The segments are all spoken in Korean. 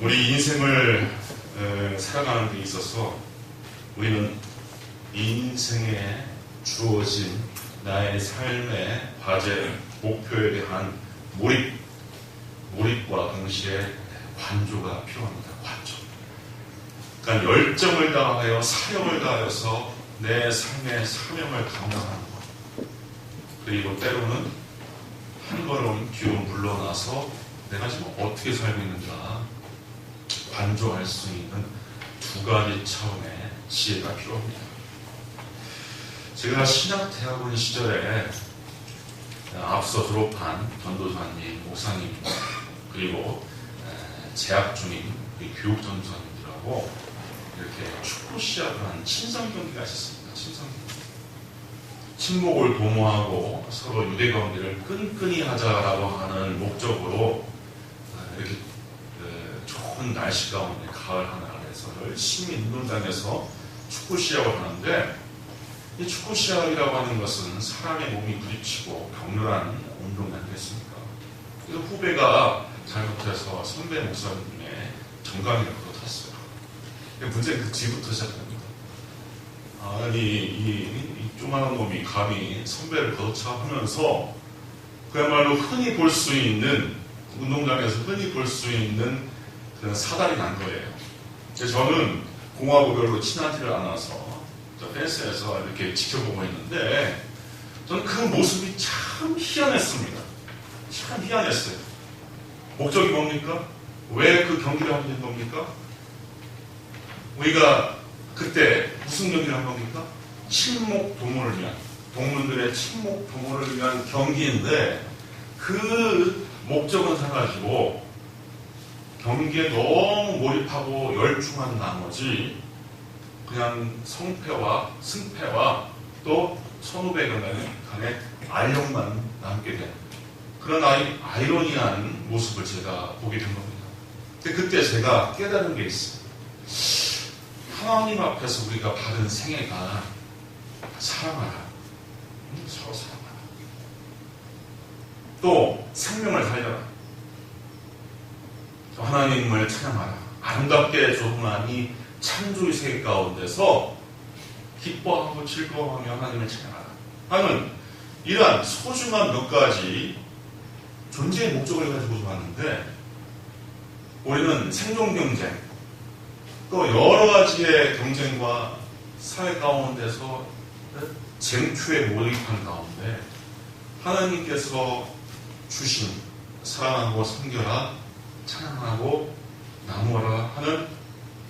우리 인생을 살아가는 데 있어서 우리는 인생에 주어진 나의 삶의 과제, 목표에 대한 몰입과 동시에 관조가 필요합니다. 관조. 그러니까 열정을 다하여 사력을 다하여서 내 삶의 사명을 감당하는 것. 그리고 때로는 한 걸음 뒤로 물러나서 내가 지금 어떻게 살고 있는가 관조할 수 있는 두 가지 차원의 지혜가 필요합니다. 제가 신학대학원 시절에 앞서 졸업한 전도사님, 목사님, 그리고 재학 중인 교육 전도사님들하고 이렇게 축구 시합을 한 친선 경기가 있었습니다. 친선 경기. 친목을 도모하고 서로 유대 관계를 끈끈이 하자라고 하는 목적으로 이렇게 좋은 날씨 가운데 가을 하늘 아래서 열심히 운동장에서 축구 시합을 하는데, 이 축구 시합이라고 하는 것은 사람의 몸이 부딪히고 격렬한 운동이 아니겠습니까? 그래서 후배가 잘못해서 선배 목사님의 정강이를 걷어탔어요. 문제는 그 뒤부터 시작합니다. 이 조그마한 놈이 감히 선배를 걷어차 하면서 그야말로 흔히 볼 수 있는, 운동장에서 흔히 볼 수 있는 그런 사달이 난 거예요. 그래서 저는 공하고 별로 친하지를 않아서 펜스에서 이렇게 지켜보고 있는데, 저는 그 모습이 참 희한했습니다. 참 희한했어요. 목적이 뭡니까? 왜 그 경기를 하게 된 겁니까? 우리가 그때 무슨 경기를 한 겁니까? 친목 도모를 위한, 동문들의 친목 도모를 위한 경기인데, 그 목적은 사가지고 경기에 너무 몰입하고 열중한 나머지 그냥 성패와 승패와 또 선후배간의 알력만 남게 된 그런 아이러니한 모습을 제가 보게 된 겁니다. 근데 그때 제가 깨달은 게 있어요. 하나님 앞에서 우리가 받은 생애가 사랑하라, 서로 사랑하라, 또 생명을 살려라, 또 하나님을 찬양하라, 아름답게 조성하니 창조의 세계 가운데서 기뻐하고 즐거워하며 하나님을 찬양하라 하는 이러한 소중한 몇 가지 존재의 목적을 가지고 왔는데, 우리는 생존 경쟁, 또 여러 가지의 경쟁과 사회 가운데서 쟁투에 몰입한 가운데 하나님께서 주신 사랑하고 섬겨라, 찬양하고 나누어라 하는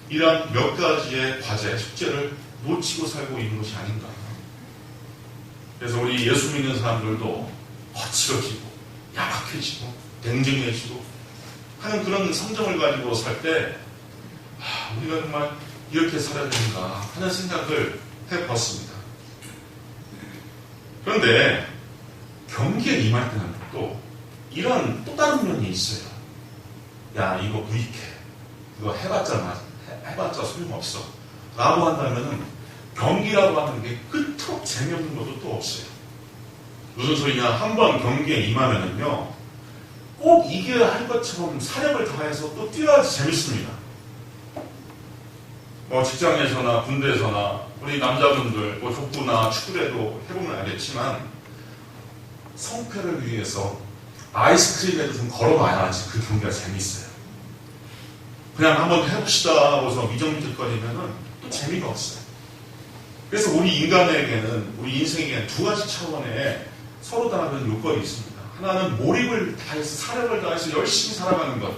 이러한 몇 가지의 과제, 숙제를 놓치고 살고 있는 것이 아닌가. 그래서 우리 예수 믿는 사람들도 거칠어지고 야박해지고 냉정해지고 하는 그런 성정을 가지고 살 때 우리가 정말 이렇게 살아야 되는가 하는 생각을 해봤습니다. 그런데 경기에 임할 때는 또 이런 또 다른 면이 있어요. 야, 이거 무익해, 이거 해봤자 소용없어 라고 한다면은 경기라고 하는 게 끝으로 재미없는 것도 또 없어요. 무슨 소리냐, 한번 경기에 임하면은요 꼭 이겨야 할 것처럼 사력을 다해서 또 뛰어야지 재밌습니다. 직장에서나 군대에서나 우리 남자분들 족구나 축구라도 해보면 알겠지만, 성패를 위해서 아이스크림에도 좀 걸어봐야지 그 경기가 재밌어요. 그냥 한번 해봅시다 하고서 미적미적거리면은 또 재미가 없어요. 그래서 우리 인간에게는, 우리 인생에게는 두 가지 차원의 서로 다른 요건이 있습니다. 하나는 몰입을 다해서 사력을 다해서 열심히 살아가는 것.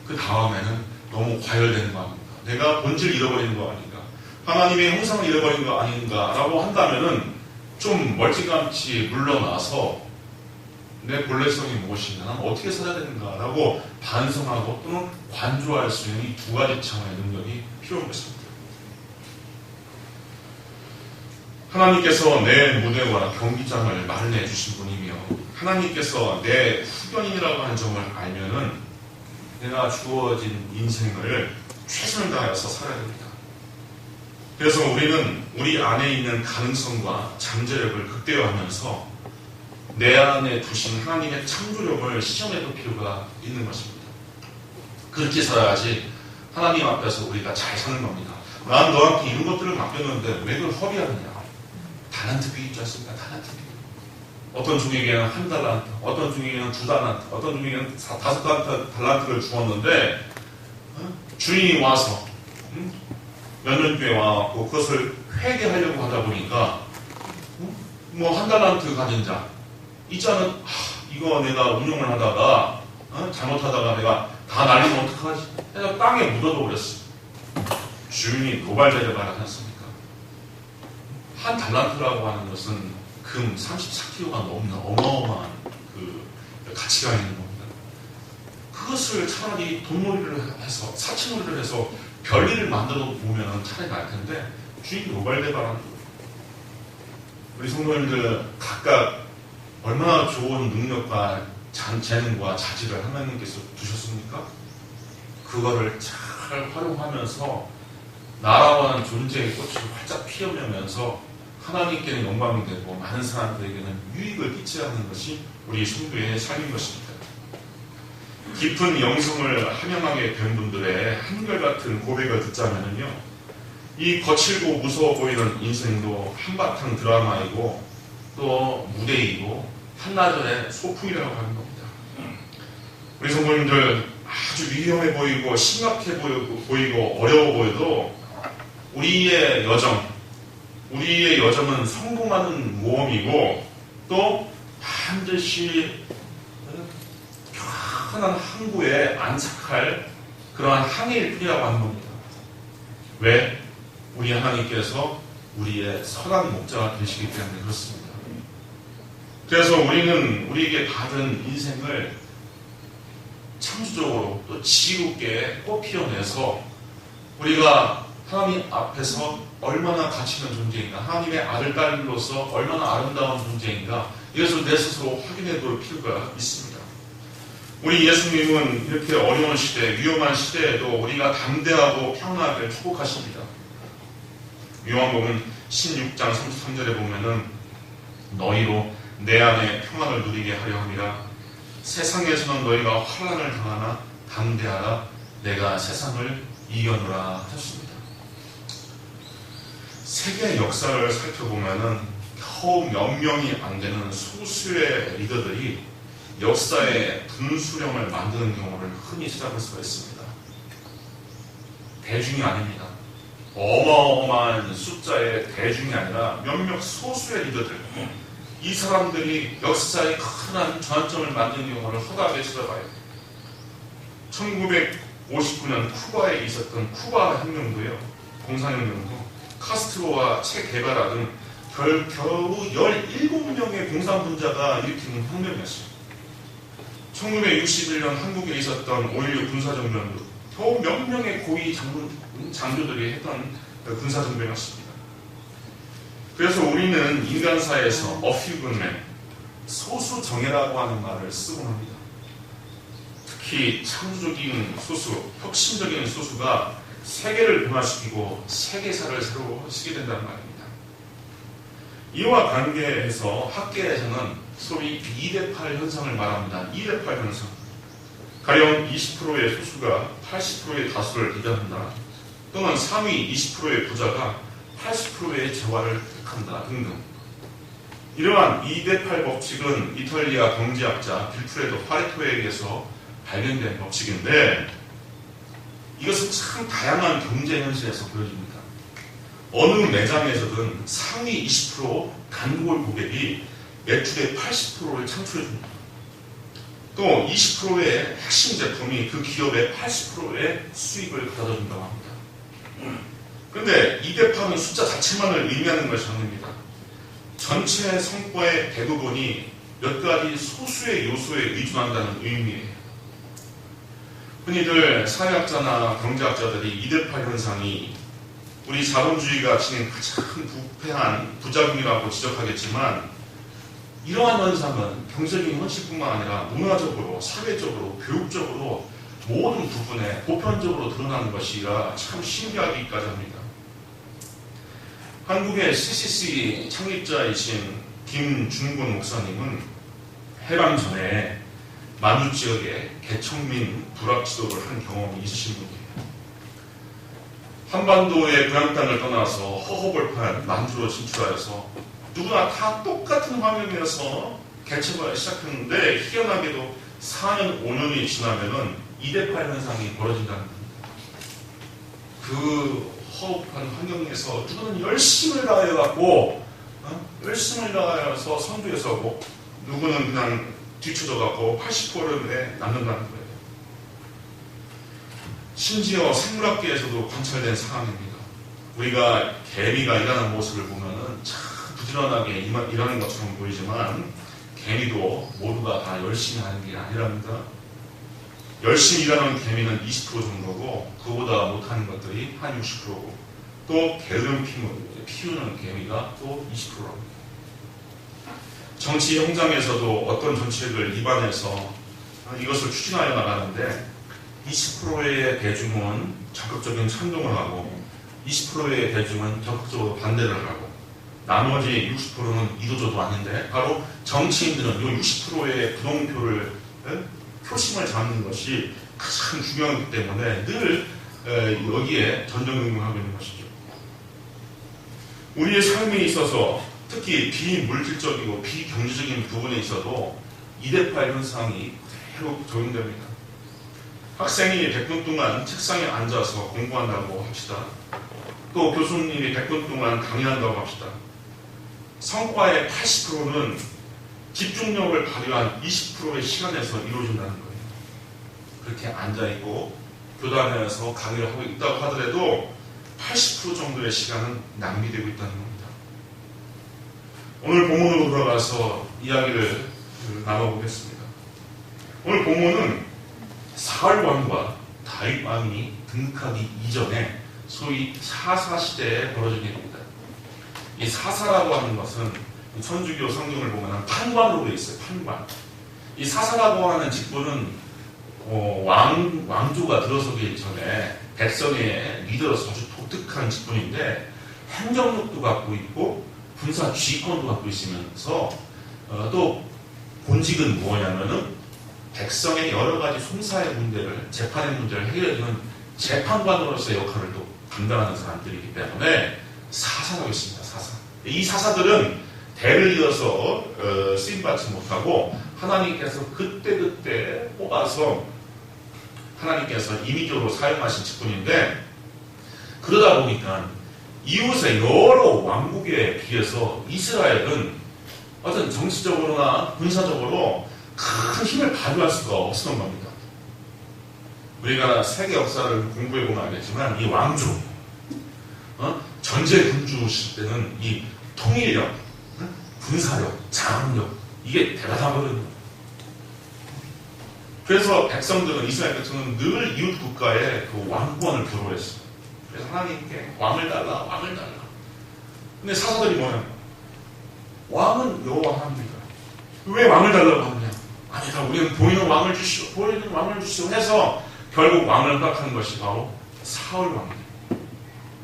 그 다음에는 너무 과열되는 거 아닌가, 내가 본질을 잃어버리는 거 아닌가, 하나님의 형상을 잃어버리는 거 아닌가 라고 한다면은 좀 멀찌감치 물러나서 내 본래성이 무엇인가, 나는 어떻게 살아야 되는가 라고 반성하고 또는 관조할 수 있는 이 두 가지 차원의 능력이 필요한 것입니다. 하나님께서 내 무대와 경기장을 마련해 주신 분이며, 하나님께서 내 후견인이라고 하는 점을 알면은 내가 주어진 인생을 최선을 다해서 살아야 됩니다. 그래서 우리는 우리 안에 있는 가능성과 잠재력을 극대화하면서 내 안에 두신 하나님의 창조력을 시험해 볼 필요가 있는 것입니다. 그렇게 살아야지 하나님 앞에서 우리가 잘 사는 겁니다. 난 너한테 이런 것들을 맡겼는데 왜 그걸 허비하느냐. 달란트비 있지 않습니까? 달란트비. 어떤 종에게는 한 달란트, 어떤 종에게는 두 달란트, 어떤 종에게는 다섯 달란트를 주었는데 주인이 와서 몇 년 뒤에 와갖고 그것을 회개하려고 하다 보니까 뭐 한 달란트 가진 자 있자는 이거 내가 운용을 하다가 잘못하다가 내가 다 날리면 어떡하지? 해서 땅에 묻어둬 버렸어. 주인이 도발자를 말하지 않습니까? 한 달란트라고 하는 것은 금 34kg가 넘는 어마어마한 그 가치가 있는 겁니다. 그것을 차라리 돈놀이를 해서 사치놀이를 해서 별일을 만들어 보면 차라리 나을 텐데 주인이 도발대발하는 거예요. 우리 성도님들 각각 얼마나 좋은 능력과 재능과 자질을 하나님께서 두셨습니까? 그거를 잘 활용하면서 나라와 하는 존재의 꽃을 활짝 피어내면서 하나님께는 영광이 되고 많은 사람들에게는 유익을 끼쳐야 하는 것이 우리 성도의 삶인 것입니다. 깊은 영성을 함양하게 된 분들의 한결같은 고백을 듣자면요, 이 거칠고 무서워 보이는 인생도 한바탕 드라마이고 또 무대이고 한나절의 소풍이라고 하는 겁니다. 우리 성도님들 아주 위험해 보이고 심각해 보이고 어려워 보여도 우리의 여정은 성공하는 모험이고 또 반드시 편한 항구에 안착할 그러한 항해일 뿐이라고 하는 겁니다. 왜? 우리 하나님께서 우리의 선한 목자가 되시기 때문에 그렇습니다. 그래서 우리는 우리에게 받은 인생을 창조적으로 또 지혜롭게 꽃피워내서 우리가 하나님 앞에서 얼마나 가치 있는 존재인가, 하나님의 아들, 딸로서 얼마나 아름다운 존재인가, 이것을 내 스스로 확인해 볼 필요가 있습니다. 우리 예수님은 이렇게 어려운 시대, 위험한 시대에도 우리가 담대하고 평안하게 축복하십니다. 요한복음 16장 33절에 보면은 너희로 내 안에 평안을 누리게 하려 함이라. 세상에서는 너희가 환난을 당하나 담대하라. 내가 세상을 이겨노라 하셨습니다. 세계 역사를 살펴보면은 겨우 몇 명이 안 되는 소수의 리더들이 역사의 분수령을 만드는 경우를 흔히 찾아볼 수가 있습니다. 대중이 아닙니다. 어마어마한 숫자의 대중이 아니라 몇몇 소수의 리더들, 이 사람들이 역사의 큰 전환점을 만드는 경우를 허다하게 찾아봐요. 1959년 쿠바에 있었던 쿠바 혁명도요, 공산혁명도 카스트로와 체 게바라 등 겨우 17명의 공산분자가 일으키는 혁명이었어요. 1961년 한국에 있었던 5.16 군사정변도 겨우 몇 명의 고위 장교들이 했던 군사정변이었습니다. 그래서 우리는 인간사에서 어퓨근맨, 소수정예라고 하는 말을 쓰곤 합니다. 특히 창조적인 소수, 혁신적인 소수가 세계를 변화시키고 세계사를 새로 쓰게 된다는 말입니다. 이와 관계해서 학계에서는 소위 2대8 현상을 말합니다. 2대8 현상. 가령 20%의 소수가 80%의 다수를 리드한다. 또는 상위 20%의 부자가 80%의 재화를 획득한다 등등. 이러한 2대8 법칙은 이탈리아 경제학자 빌프레도 파레토에게서 발견된 법칙인데 이것은 참 다양한 경제 현실에서 보여집니다. 어느 매장에서든 상위 20% 단골 고객이 매출의 80%를 창출해줍니다. 또 20%의 핵심 제품이 그 기업의 80%의 수익을 가져준다고 합니다. 그런데 2대8은 숫자 자체만을 의미하는 것이 아닙니다. 전체 성과의 대부분이 몇 가지 소수의 요소에 의존한다는 의미예요. 흔히들 사회학자나 경제학자들이 2대8 현상이 우리 자본주의가 지닌 가장 부패한 부작용이라고 지적하겠지만 이러한 현상은 경제적인 현실뿐만 아니라 문화적으로, 사회적으로, 교육적으로 모든 부분에 보편적으로 드러나는 것이라 참 신기하기까지 합니다. 한국의 CCC 창립자이신 김준곤 목사님은 해방 전에 만주 지역에 개척민 불합 지도를 한 경험이 있으신 분이에요. 한반도의 고향 땅을 떠나서 허허벌판 만주로 진출하여서 누구나 다 똑같은 환경에서 개척을 시작했는데 희한하게도 4년, 5년이 지나면은 이대파 현상이 벌어진다는 겁니다. 그 허업한 환경에서 누구는 열심을 다해갖고 열심을 다해서 선두에 서고 누구는 그냥 뒤쳐져갖고 80%에 남는다는 거예요. 심지어 생물학계에서도 관찰된 상황입니다. 우리가 개미가 일하는 모습을 보면은 참 부지런하게 일하는 것처럼 보이지만 개미도 모두가 다 열심히 하는 게 아니랍니다. 열심히 일하는 개미는 20% 정도고 그보다 못하는 것들이 한 60%고 또 게으름 피우는 개미가 또 20%랍니다. 정치 현장에서도 어떤 정책을 입안해서 이것을 추진하여 나가는데 20%의 대중은 적극적인 찬동을 하고 20%의 대중은 적극적으로 반대를 하고 나머지 60%는 이도저도 아닌데 바로 정치인들은 이 60%의 부동표를 표심을 잡는 것이 가장 중요하기 때문에 늘 여기에 전전긍긍하고 있는 것이죠. 우리의 삶에 있어서 특히 비물질적이고 비경제적인 부분에 있어도 이대파 현상이 그대로 적용됩니다. 학생이 100분 동안 책상에 앉아서 공부한다고 합시다. 또 교수님이 100분 동안 강의한다고 합시다. 성과의 80%는 집중력을 발휘한 20%의 시간에서 이루어진다는 거예요. 그렇게 앉아있고 교단에서 강의를 하고 있다고 하더라도 80% 정도의 시간은 낭비되고 있다는 겁니다. 오늘 본문으로 돌아가서 이야기를 나눠보겠습니다. 오늘 본문은 사울 왕과 다윗 왕이 등극하기 이전에 소위 사사시대에 벌어진 일입니다. 이 사사라고 하는 것은 천주교 성경을 보면 판관으로 되어 있어요. 판관. 이 사사라고 하는 직분은 왕조가 들어서기 전에 백성의 리더로서 아주 독특한 직분인데 행정력도 갖고 있고 군사 지휘권도 갖고 있으면서 또 본직은 뭐냐면은 백성의 여러 가지 송사의 문제를 재판의 문제를 해결해주는 재판관으로서의 역할을 또 감당하는 사람들이기 때문에 사사라고 있습니다. 사사. 이 사사들은 대를 이어서 쓰임받지 못하고 하나님께서 그때그때 뽑아서 하나님께서 임의적으로 사용하신 직분인데 그러다 보니까 이웃의 여러 왕국에 비해서 이스라엘은 어떤 정치적으로나 군사적으로 큰 힘을 발휘할 수가 없었던 겁니다. 우리가 세계 역사를 공부해보면 알겠지만 이 왕조, 전제 군주실 때는 이 통일력, 군사력, 장악력 이게 대단하거든요. 그래서 백성들은 이스라엘 백성은 늘 이웃 국가의 그 왕권을 부러워했어요. 그래서 하나님께 왕을 달라, 왕을 달라. 근데 사사들이 뭐냐? 왕은 여호와 하나님이다. 왜 왕을 달라고 하느냐? 아니다, 우리는 보이는 왕을 주시오, 보이는 왕을 주시오 해서 결국 왕을 허락한 것이 바로 사울 왕이에요.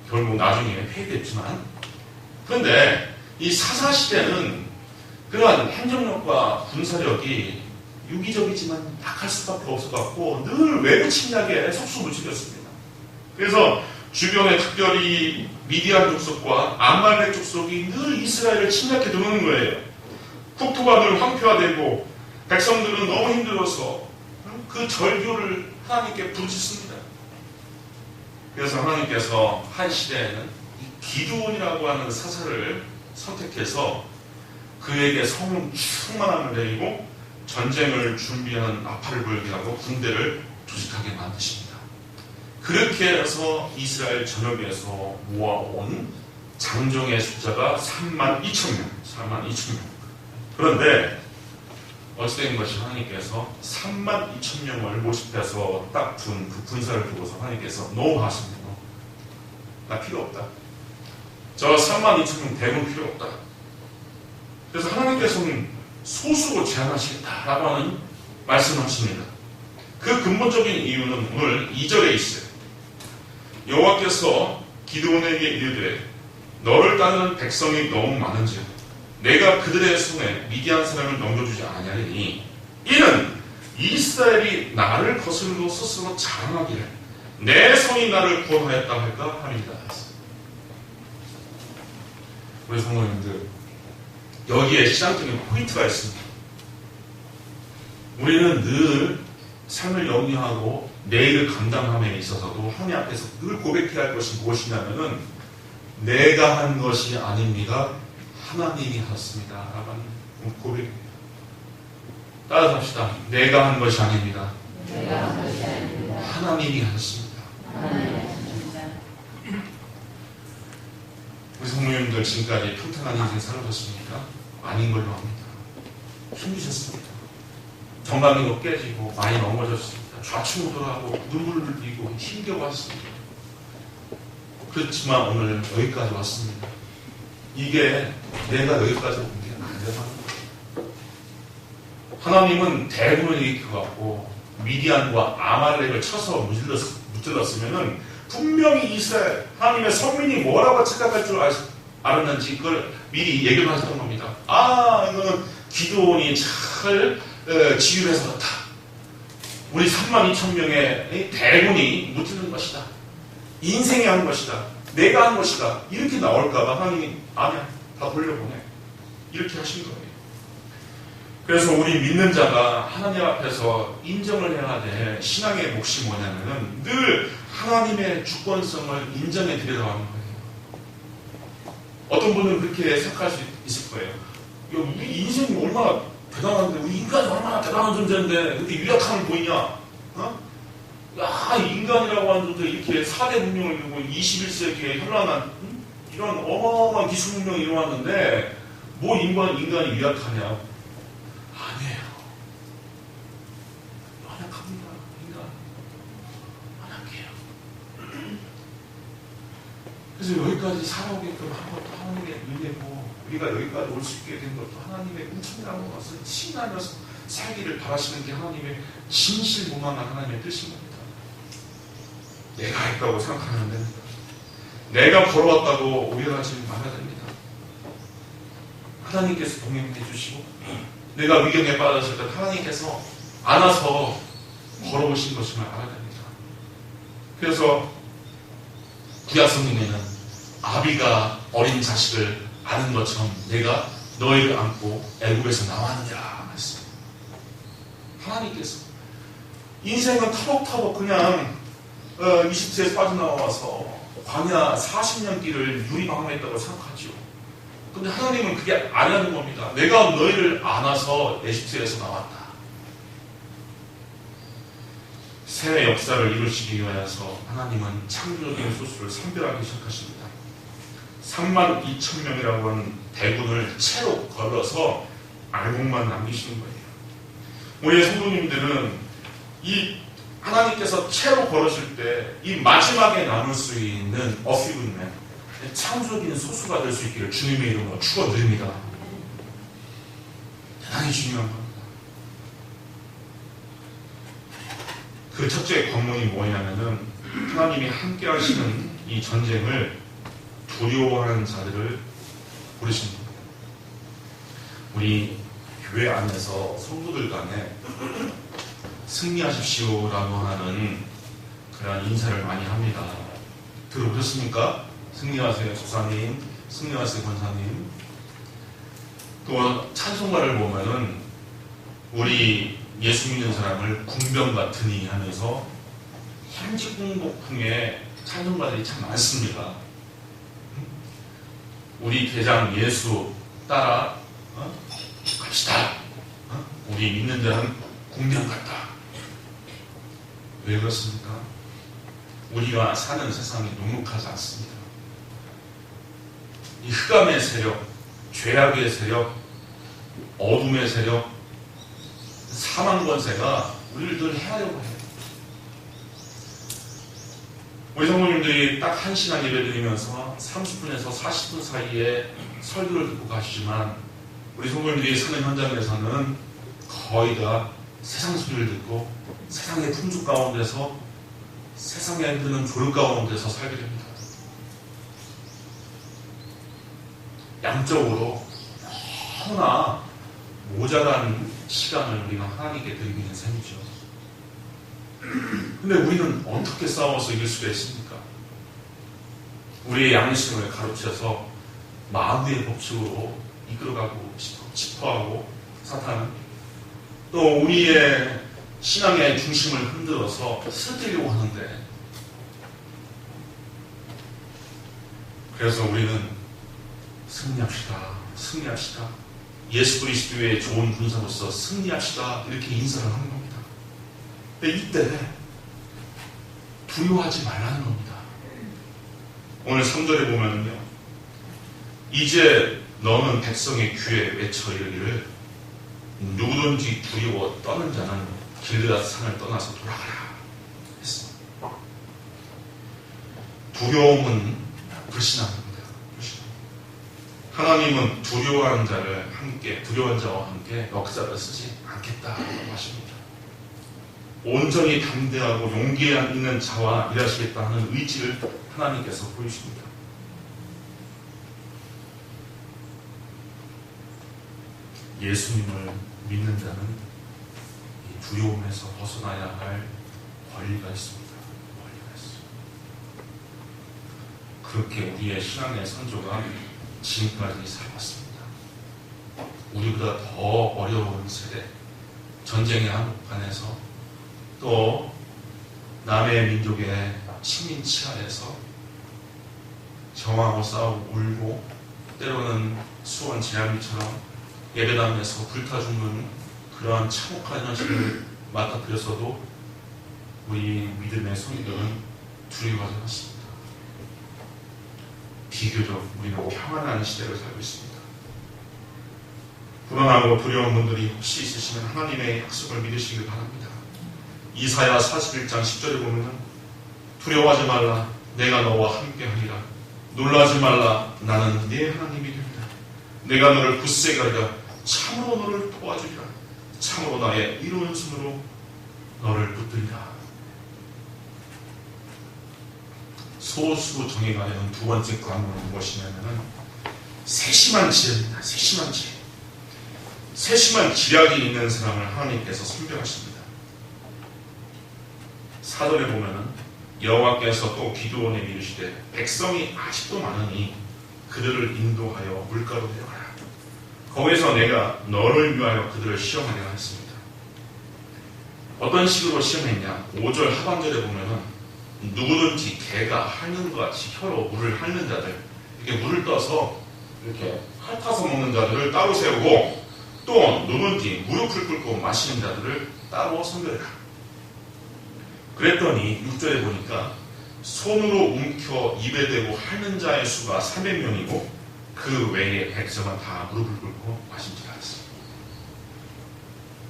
결국 나중에 폐기됐지만, 그런데 이 사사 시대는 그러한 행정력과 군사력이 유기적이지만 약할 수밖에 없을 것 같고 늘 외부 침략에 속수무책이었습니다. 그래서 주변에 특별히 미디안 족속과 암말렉 족속이 늘 이스라엘을 침략해 들어오는 거예요. 국토가 늘 황폐화되고 백성들은 너무 힘들어서 그 절규를 하나님께 부르짖습니다. 그래서 하나님께서 한 시대에는 이 기드온이라고 하는 사사를 선택해서 그에게 성령 충만함을 내리고 전쟁을 준비하는 나팔을 불게 하고 군대를 조직하게 만드십니다. 그렇게 해서 이스라엘 전역에서 모아온 장정의 숫자가 32,000명. 그런데 어찌된 것이 하나님께서 32,000명을 모집해서 딱 둔 그 군사를 두고서 하나님께서 너무 하십니다. 나 필요 없다. 저 32,000명 대군 필요 없다. 그래서 하나님께서는 소수로 제한하시겠다라고 하는 말씀하십니다. 그 근본적인 이유는 오늘 2절에 있어요. 여호와께서 기드온에게 이르되 너를 따르는 백성이 너무 많은지라 내가 그들의 손에 미디안 사람을 넘겨주지 아니하리니 이는 이스라엘이 나를 거슬러 스스로 자랑하기를 내 손이 나를 구원하였다 할까 함이다. 우리 성도님들, 여기에 시장적인 포인트가 있습니다. 우리는 늘 삶을 영위하고 내일을 감당함에 있어서도 하나님 앞에서 늘 고백해야 할 것이 무엇이냐면은 내가 한 것이 아닙니다. 하나님이 하셨습니다. 라고 하는 고백입니다. 따라서 합시다. 내가 한 것이 아닙니다. 하나님이 하셨습니다. 우리 성모님들 지금까지 평탄한 인생 살아보셨습니까? 아닌 걸로 합니다. 힘드셨습니다. 정감이도 깨지고 많이 넘어졌습니다. 좌충우돌하고 눈물을 흘리고 힘겨웠습니다. 그렇지만 오늘 여기까지 왔습니다. 이게 내가 여기까지 온 게 안 되는 거예요. 하나님은 대군을 일으켜갖고 미디안과 아말렉을 쳐서 무찔렀으면은 분명히 이스라엘 하나님의 선민이 뭐라고 착각할 줄 알았는지 그걸 미리 얘기를 하셨던 겁니다. 이거는 기드온이 잘 지휘해서 그렇다. 우리 32,000명의 대군이 무찌른 것이다. 인생이 한 것이다. 내가 한 것이다. 이렇게 나올까봐 하나님이 아니야. 다 돌려보내. 이렇게 하신 거예요. 그래서 우리 믿는 자가 하나님 앞에서 인정을 해야 될 신앙의 몫이 뭐냐면은 늘 하나님의 주권성을 인정해 드리라고 하는 거예요. 어떤 분은 그렇게 생각할 수 있을 거예요. 우리 인생이 얼마나 대단한데, 우리 인간이 얼마나 대단한 존재인데, 이렇게 유약함을 보이냐? 인간이라고 하는 존재 이렇게 4대 문명을 이루고 21세기에 현란한, 이런 어마어마한 기술 문명이 일어났는데, 뭐 인간이 유약하냐? 아니에요. 연약합니다. 인간. 연약해요. 그래서 여기까지 살아오게끔 한 것도 하나님의 은혜고, 우리가 여기까지 올 수 있게 된 것도 하나님의 은총이라는 것을 신하면서 살기를 바라시는 게 하나님의 진실무망한 하나님의 뜻인 겁니다. 내가 했다고 생각하면 안 됩니다. 내가 걸어왔다고 오해하지 말아야 됩니다. 하나님께서 동행해 주시고 내가 위경에 빠졌을 때 하나님께서 안아서 걸어오신 것임을 알아야 됩니다. 그래서 구약 성경에는 아비가 어린 자식을 아는 것처럼 내가 너희를 안고 애굽에서 나왔느니라 했습니다. 하나님께서 인생은 터벅터벅 그냥 이집트에서 빠져나와서 광야 40년 길을 유리방황했다고 생각하죠. 근데 하나님은 그게 아니라는 겁니다. 내가 너희를 안아서 에집트에서 나왔다. 새 역사를 이루시기 위하여서 하나님은 창조적인 소수를 선별하기 시작하십니다. 32,000명이라고 하는 대군을 채로 걸어서 알곡만 남기시는 거예요. 우리 성도님들은 이 하나님께서 채로 걸으실 때 이 마지막에 남을 수 있는 어휘군맨 창조적인 소수가 될 수 있기를 주님의 이름으로 축원드립니다. 대단히 중요한 겁니다. 그 첫째 관문이 뭐냐면은 하나님이 함께 하시는 이 전쟁을 두려워하는 자들을 부르신 겁니다. 우리 교회 안에서 성도들 간에 승리하십시오라고 하는 그런 인사를 많이 합니다. 들어보셨습니까? 승리하세요 조사님, 승리하세요 권사님. 또 찬송가를 보면은 우리 예수 믿는 사람을 군병 같으니 하면서 향지공복풍의 찬송가들이 참 많습니다. 우리 대장 예수 따라 갑시다. 우리 믿는 자는 군병 같다. 왜 그렇습니까? 우리가 사는 세상이 녹록하지 않습니다. 이 흑암의 세력, 죄악의 세력, 어둠의 세력, 사망 권세가 우리를 늘 해하려고 해요. 우리 성도님들이 딱 1시간 예배 드리면서 30분에서 40분 사이에 설교를 듣고 가시지만 우리 성도님들이 사는 현장에서는 거의 다 세상 소리를 듣고 세상의 풍족 가운데서 세상에 힘드는 조력 가운데서 살게 됩니다. 양적으로 너무나 모자란 시간을 우리가 하나님께 드리고 있는 셈이죠. 근데 우리는 어떻게 싸워서 이길 수가 있습니까? 우리의 양심을 가로채서 마귀의 법칙으로 이끌어가고 짚어하고 사탄은 또 우리의 신앙의 중심을 흔들어서 쓰러뜨리려고 하는데, 그래서 우리는 승리합시다. 예수 그리스도의 좋은 군사로서 승리합시다. 이렇게 인사를 하는 겁니다. 근데 이때 두려워하지 말라는 겁니다. 오늘 3절에 보면은요, 이제 너는 백성의 귀에 외쳐 이르기를 누구든지 두려워 떠는 자는 길르앗 산을 떠나서 돌아가라 했어. 두려움은 불신앙입니다. 하나님은 두려워하는 자와 함께 역사를 쓰지 않겠다고 하십니다. 온전히 담대하고 용기 있는 자와 일하시겠다는 의지를 하나님께서 보이십니다. 예수님을 믿는 자는 이 두려움에서 벗어나야 할 권리가 있습니다. 그렇게 우리의 신앙의 선조가 지금까지 살아왔습니다. 우리보다 더 어려운 세대, 전쟁의 한복판에서 또 남의 민족의 식민 치하에서 정하고 싸우고 울고 때로는 수원 제한비처럼 예배당에서 불타 죽는 그러한 참혹한 현실을 맞닥뜨려서도 우리 믿음의 성도들은 두려워하지 않습니다. 비교적 우리는 평안한 시대를 살고 있습니다. 불안하고 두려운 분들이 혹시 있으시면 하나님의 약속을 믿으시길 바랍니다. 이사야 41장 10절에 보면 두려워하지 말라, 내가 너와 함께하리라. 놀라지 말라, 나는 네 하나님이 됩니다. 내가 너를 굳세게 하리라. 참으로 너를 도와주리라. 참으로 나의 이로운 손으로 너를 붙들리라. 소수 정의가 되는 두 번째 강론은 무엇이냐면 세심한 지혜입니다. 세심한 지혜. 세심한 지략이 있는 사람을 하나님께서 선별하십니다. 4절에 보면은 여호와께서 또 기드온에 이르시되 백성이 아직도 많으니 그들을 인도하여 물가로 데려가라. 거기서 내가 너를 위하여 그들을 시험하리라 했습니다. 어떤 식으로 시험했냐? 5절 하반절에 보면은 누구든지 개가 핥는 것 같이 혀로 물을 핥는 자들, 이렇게 물을 떠서 이렇게 핥아서 먹는 자들을 따로 세우고, 또 누구든지 무릎을 꿇고 마시는 자들을 따로 선별해라. 그랬더니 6절에 보니까 손으로 움켜 입에 대고 핥는 자의 수가 300명이고 그 외에 백성은 다 무릎을 꿇고 마신 줄 알았습니다.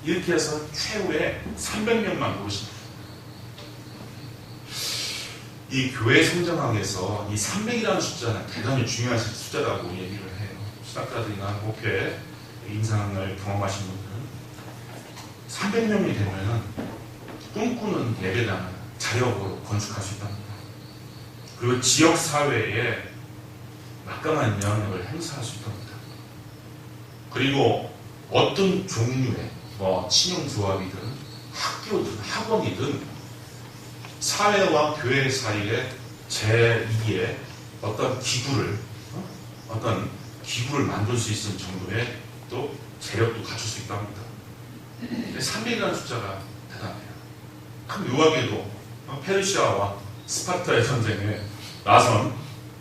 이렇게 해서 최후에 300명만 모르십니다. 이 교회 성장학에서 이 300이라는 숫자는 대단히 중요한 숫자라고 얘기를 해요. 신학자들이나 목회 인상을 경험하신 분들은 300명이 되면 꿈꾸는 예배당을 자력으로 건축할 수 있답니다. 그리고 지역사회에 막강한 영향력을 행사할 수 있답니다. 그리고 어떤 종류의 친용조합이든 학교든 학원이든 사회와 교회 사이에 제2의 어떤 기구를 만들 수 있을 정도의 또 재력도 갖출 수 있답니다. 300이라는 숫자가 대단해요. 참 묘하게도 페르시아와 스파르타의 전쟁에 나선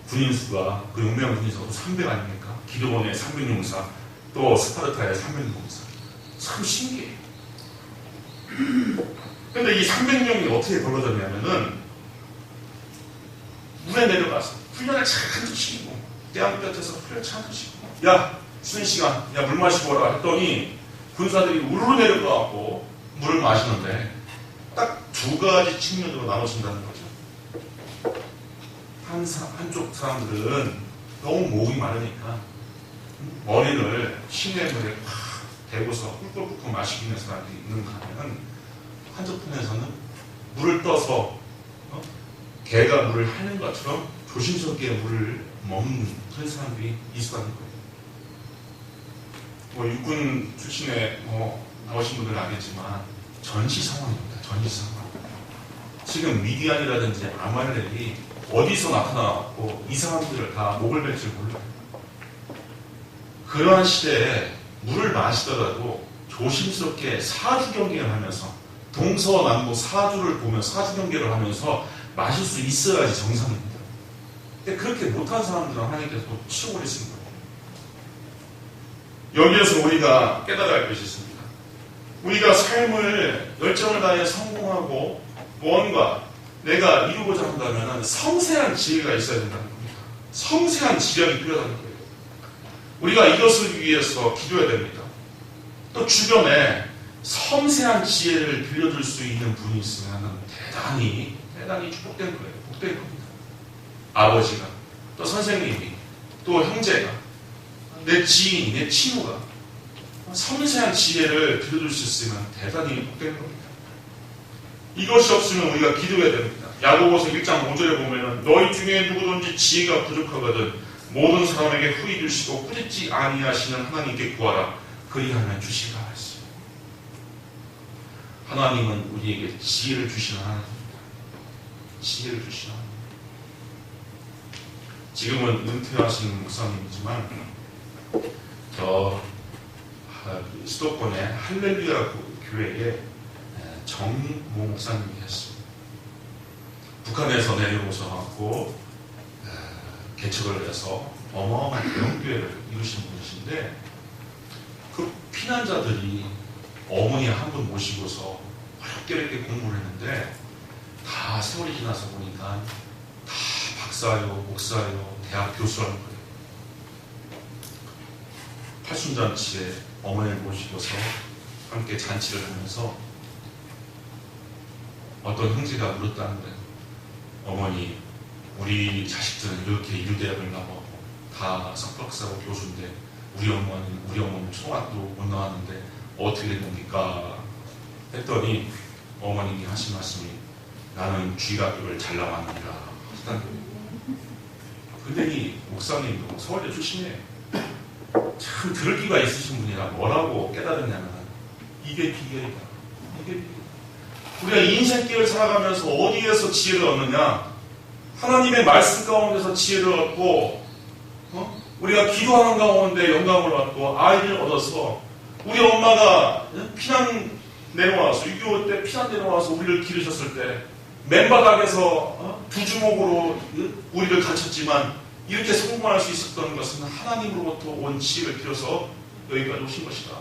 군인 수가, 그 용맹한 군인 수가 300 아닙니까? 기드온의 300용사, 또 스파르타의 300용사. 참 신기해요. 근데 이 300명이 어떻게 벌어졌냐면은 물에 내려가서 훈련을 잔뜩 시키고 떼암볕에서 훈련을 잔뜩 시키고, 야 쉬는 시간, 야 물 마시고 오라 했더니 군사들이 우르르 내려가고 물을 마시는데 딱 두 가지 측면으로 나눠진다는 거죠. 한쪽 사람들은 너무 목이 마르니까 머리를 시냇물에 확 대고서 꿀꿀꿀 마시고 있는 사람들이 있는가 하면, 한쪽편에서는 물을 떠서 개가 물을 하는 것처럼 조심스럽게 물을 먹는 그런 사람들이 있었다는 거예요. 육군 출신의 나오신 분들은 알겠지만 전시 상황입니다. 전시 상황. 지금 미디안이라든지 아말렉이 어디서 나타나고 이 사람들을 다 목을 벨 줄 몰라요. 그러한 시대에 물을 마시더라도 조심스럽게 사주 경계를 하면서 동서남북 사주를 보며 사주 경계를 하면서 마실 수 있어야지 정상입니다. 근데 그렇게 못한 사람들은 하나님께서 또 치워버리시는 거예요. 여기에서 우리가 깨달아야 할 것이 있습니다. 우리가 삶을 열정을 다해 성공하고 뭔가 내가 이루고자 한다면 섬세한 지혜가 있어야 된다는 겁니다. 섬세한 지략이 필요하다는 거예요. 우리가 이것을 위해서 기도해야 됩니다. 또 주변에 섬세한 지혜를 빌려줄 수 있는 분이 있으면 대단히 축복된 거예요. 복된 겁니다. 아버지가, 또 선생님이, 또 형제가, 내 지인이, 내 친구가 섬세한 지혜를 빌려줄 수 있으면 대단히 복된 겁니다. 이것이 없으면 우리가 기도해야 됩니다. 야고보서 1장 5절에 보면 너희 중에 누구든지 지혜가 부족하거든 모든 사람에게 후히 주시고 꾸짖지 아니하시는 하나님께 구하라. 그리하면 주시리라 하였어요. 하나님은 우리에게 지혜를 주시는 하나님입니다. 지혜를 주시는 하나님. 지금은 은퇴하신 목사님이지만 수도권의 할렐루야 교회에 정모 목사님이 했습니다. 북한에서 내려오셔서 개척을 해서 어마어마한 대형교회를 이루신 분이신데 그 피난자들이 어머니 한 분 모시고서 어렵게 공부를 했는데 다 세월이 지나서 보니까 다 박사요, 목사요, 대학 교수라는 거예요. 팔순잔치에 어머니를 모시고서 함께 잔치를 하면서 어떤 형제가 물었다는 거예요. 어머니, 우리 자식들은 이렇게 인류대학을 나오고 다 석박사고 교수인데 우리 어머니는 초등학교 못 나왔는데 어떻게 된 겁니까? 했더니 어머님이 하신 말씀이 나는 쥐학교를 잘 나왔느니라 하시다는 거예요. 근데 이 목사님도 서울대 출신이에요. 참 들을 기가 있으신 분이라 뭐라고 깨달았냐면 이게 비결이다. 이게 비결. 우리가 인생길을 살아가면서 어디에서 지혜를 얻느냐? 하나님의 말씀 가운데서 지혜를 얻고 우리가 기도하는 가운데 영감을 받고 아이를 얻어서 우리 엄마가 피난 내려와서 6.25 때 피난 내려와서 우리를 기르셨을 때 맨바닥에서 두 주먹으로 우리를 가르쳤지만 이렇게 성공할 수 있었던 것은 하나님으로부터 온 지혜를 빌어서 여기까지 오신 것이다.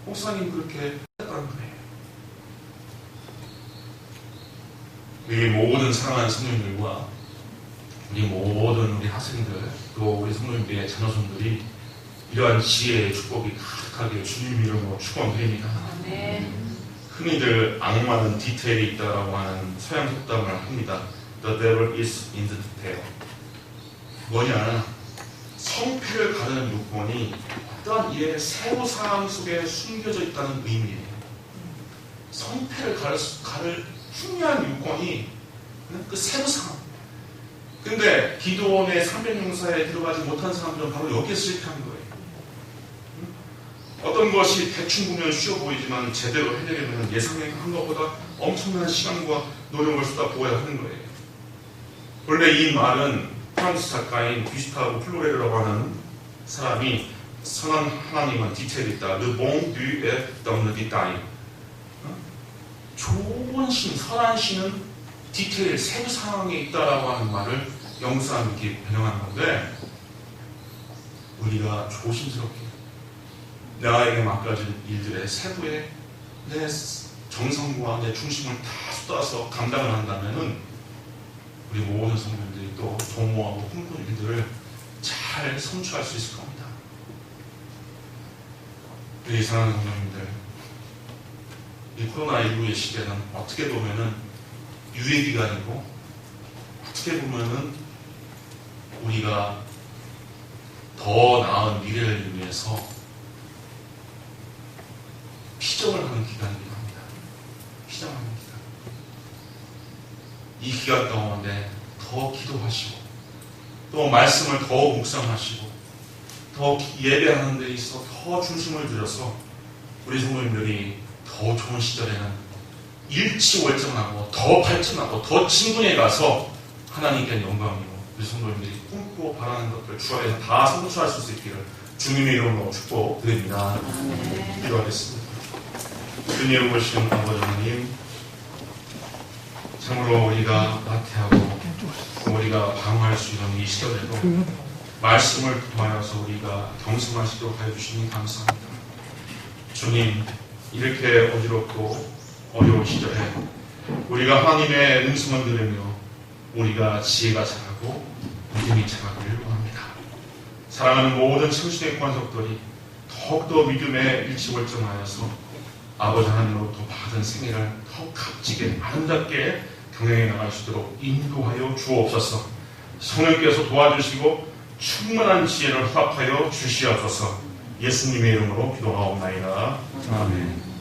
목사님 그렇게 했다는 거예요. 우리 모든 사랑하는 성도님들과 우리 모든 우리 학생들 또 우리 성도님들의 자녀손들이 이러한 지혜의 축복이 가득하게 주님 이름으로 축원드립니다. 흔히들 악마는 디테일이 있다라고 하는 서양 속담을 합니다. The devil is in the detail. 뭐냐? 성패를 가르는 요건이 어떠한 일의 세부 사항 속에 숨겨져 있다는 의미예요. 성패를 가를 중요한 요건이 그 세부 사항. 근데 기도원의 300용사에 들어가지 못한 사람들은 바로 여기에 실패한 거예요. 어떤 것이 대충 보면 쉬워 보이지만 제대로 해내려면 예상한 것보다 엄청난 시간과 노력을 쏟아부어야 하는 거예요. 원래 이 말은 프랑스 작가인 귀스타브 플로레르라고 하는 사람이 선한 하나님은 디테일이 있다. Le bon Dieu est dans le détail. 좋은 신, 선한 신은 디테일, 세부 상황에 있다라고 하는 말을 영국 사람들이 변형한 건데 우리가 조심스럽게 나에게 맡겨진 일들의 세부에 내 정성과 내 중심을 다 쏟아서 감당을 한다면은 우리 모든 성도들이 또 도모하고 꿈꾸는 일들을 잘 성취할 수 있을 겁니다. 우리 사랑하는 성도님들, 이 코로나19의 시대는 어떻게 보면은 유예 기간이고 어떻게 보면은 우리가 더 나은 미래를 위해서 피정을 하는 기간이기도 합니다. 피정하는 기간. 이 기간 가운데 더 기도하시고 또 말씀을 더 묵상하시고 더 예배하는 데 있어 더 중심을 들여서 우리 성도님들이 더 좋은 시절에는 일치월장하고 더 발전하고 더 진군해 가서 하나님께 영광이고 우리 성도님들이 꿈꾸고 바라는 것들 주 안에서 다 성취할 수 있기를 주님의 이름으로 축복드립니다. 기도하겠습니다. 주님 보시는 아버지 하나님, 참으로 우리가 나태하고 우리가 방어할 수 있는 이 시절에도 말씀을 통하여서 우리가 경성하시도록 하여 주시니 감사합니다. 주님, 이렇게 어지럽고 어려운 시절에 우리가 하나님의 음성을 들으며 우리가 지혜가 자라고 믿음이 자라기를 원합니다. 사랑하는 모든 청신의 권속들이 더욱더 믿음의 일치월장하여서 아버지 하나님으로부터 받은 생애를 더 값지게 아름답게 경영해 나갈 수 있도록 인도하여 주옵소서. 성령께서 도와주시고 충만한 지혜를 허락하여 주시옵소서. 예수님의 이름으로 기도하옵나이다. 아멘.